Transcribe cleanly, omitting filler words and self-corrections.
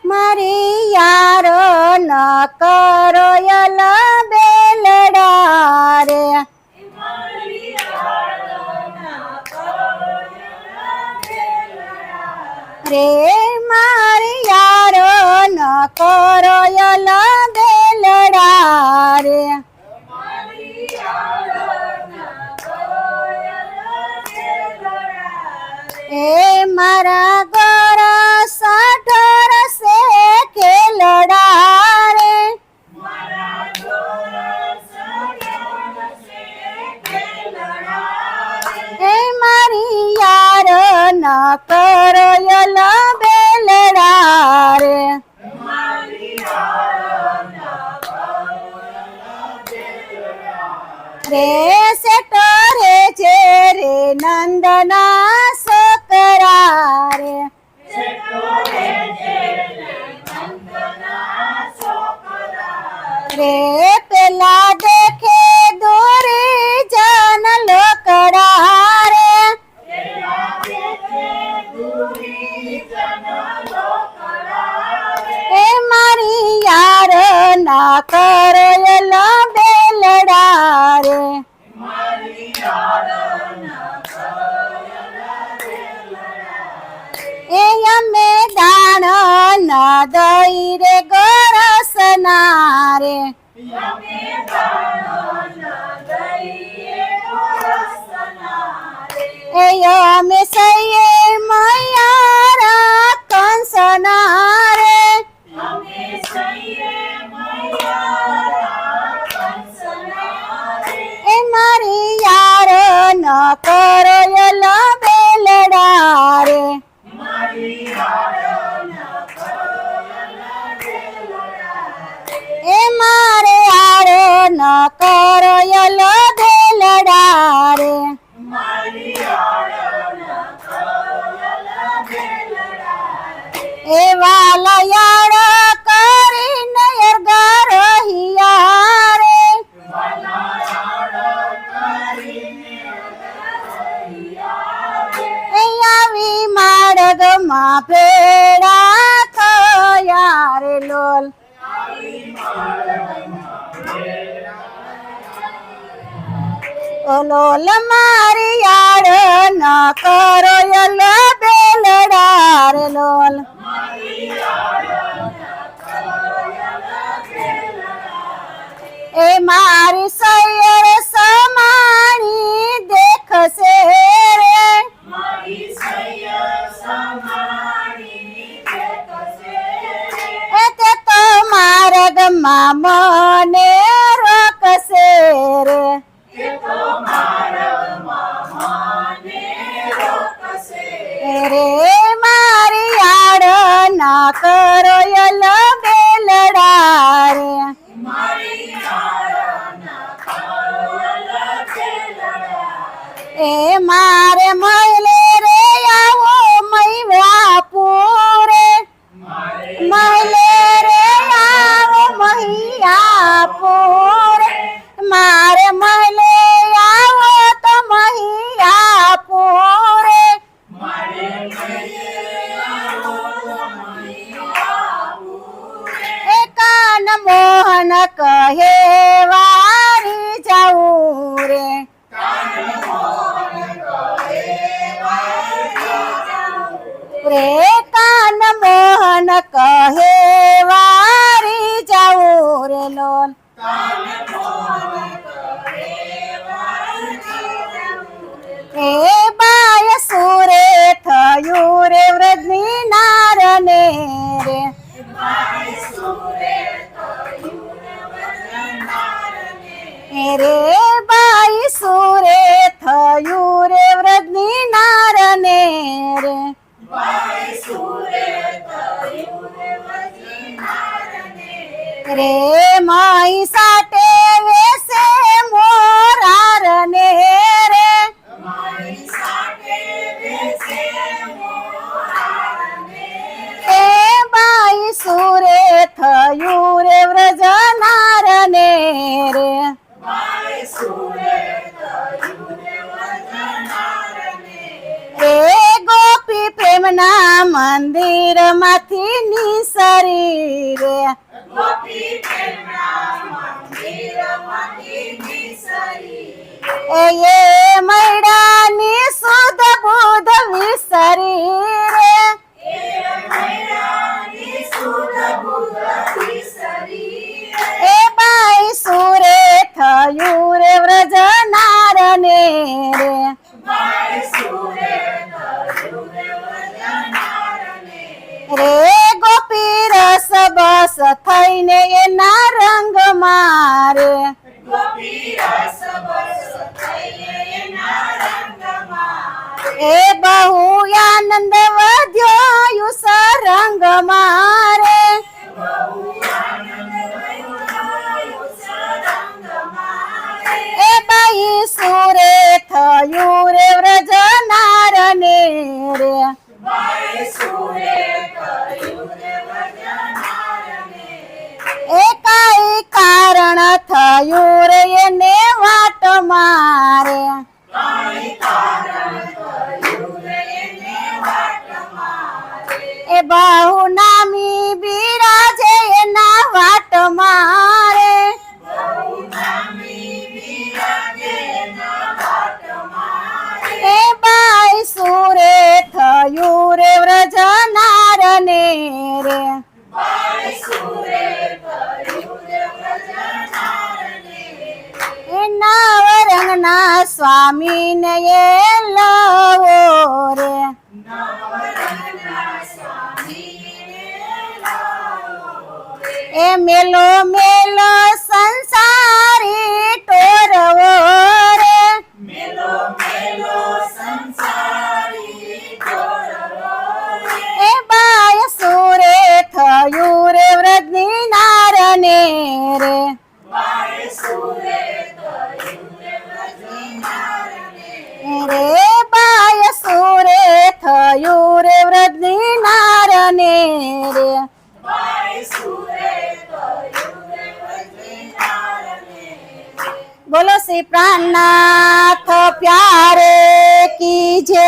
મારી યારો ન કરો યલ બેલડા રે રે મારી યારો ન કરો યલ બેલડા રે એ મારા ગોરસ ઢોરસે ખેલડા રે એ મારી યાર ન કરો યલ બેલડા રે રે સેટો રે છે રે નંદના છોકરા રે રે પેલા દેખે દોરી જન લોકડા રે એ મારી યાર ના કરો યલ બેલડા રે એ અમે દાણ ના દઈ રે ગોરસ ના રે એ અમે સૈયે મયારા કંસના રે એ મારી યાર ન કરો યલ બેલડા રે એ મારે આરો ન કરો યલ બેલડા રે એ વાલા યાર કરીને અરગા રહિયા રે એ આવી માર્ગમાં ભેળા થયા રે લોલ ઓ લોલ મારી યાર ન કરો યલ બેલડા રે લોલ એ મારી સૈયર સમાણી દેખશે રે એ તે તો માર્ગમાં મને રોકશે રે રે મારી યાર ના કરો યલ બેલડા રે એ મારે મहिले રે આવો મૈયા પૂરે મहिले રે આવો મૈયા પૂરે મારે મहिले આવો તો મૈયા પૂરે એ કાન મોહન કહે વારી જાઉં રે રે કાન મોહન કહે વારી જાઉં રે લોલ એ બાય સુરે થયું રે વ્રજની નારને રે રે બાઈ સુરે થયું રે વ્રજની નારને રે રે માઈ સાટે વેસે મોરારને રે એ બાઈ સુરે થયું રે વ્રજનારને રે રે ગોપી પ્રેમના મંદિર માંથી નિસરી રે એ મૈડાની સુધ બુધ વિસરી રે એ બાઈ સુરે થયું રે વ્રજનાર ને રે રે ગોપી રસ બસ થઈને એના રંગ મારે એ બહુ આનંદ વધ્યો સરંગ મારે એ બાઈ સુરે થયું રે વ્રજનાર ને રે એ કઈ કારણ થયું રે એને વાટ મારે એ બહુ નામી બિરાજે એના વાટ મારે એ બાઈ સુરે થયું રે વ્રજનાર ને રે એ નવરંગના સ્વામી ને એ લવો રે એ મેલો મેલો સંસારી ટોરવો રે એ બાય સુરે થયું રે વ્રજની નારને રે રે બાય સુરે થયું રે વ્રજની નારને રે બોલો શ્રી પ્રાણનાથ પ્યારે કી જય।